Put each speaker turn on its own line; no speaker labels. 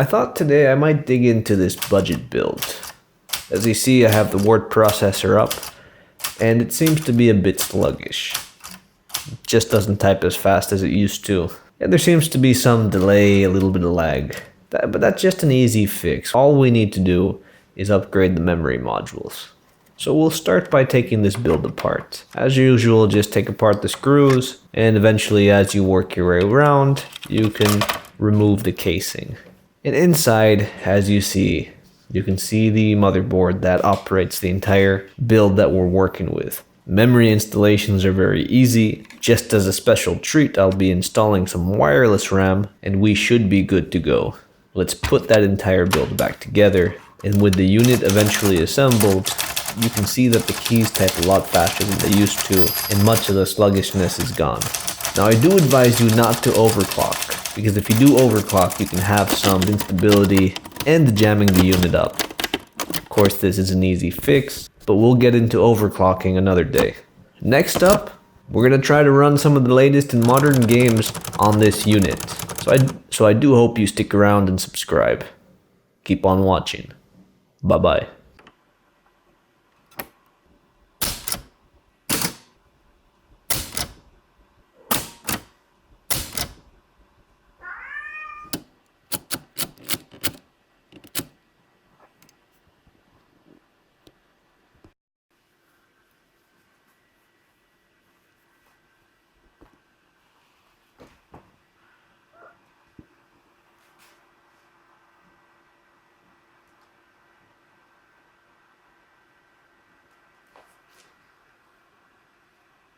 I thought today I might dig into this budget build. As you see, I have the word processor up, and it seems to be a bit sluggish. It just doesn't type as fast as it used to. And there seems to be some delay, a little bit of lag. But that's just an easy fix. All we need to do is upgrade the memory modules. So we'll start by taking this build apart. As usual, just take apart the screws, and eventually as you work your way around, you can remove the casing. And inside, as you can see the motherboard that operates the entire build that we're working with. Memory installations are very easy. Just as a special treat, I'll be installing some wireless RAM, and we should be good to go. Let's put that entire build back together, and with the unit eventually assembled, you can see that the keys type a lot faster than they used to, and much of the sluggishness is gone. Now I do advise you not to overclock, because if you do overclock, you can have some instability and jamming the unit up. Of course, this is an easy fix, but we'll get into overclocking another day. Next up, we're gonna try to run some of the latest in modern games on this unit. So I do hope you stick around and subscribe. Keep on watching. Bye bye.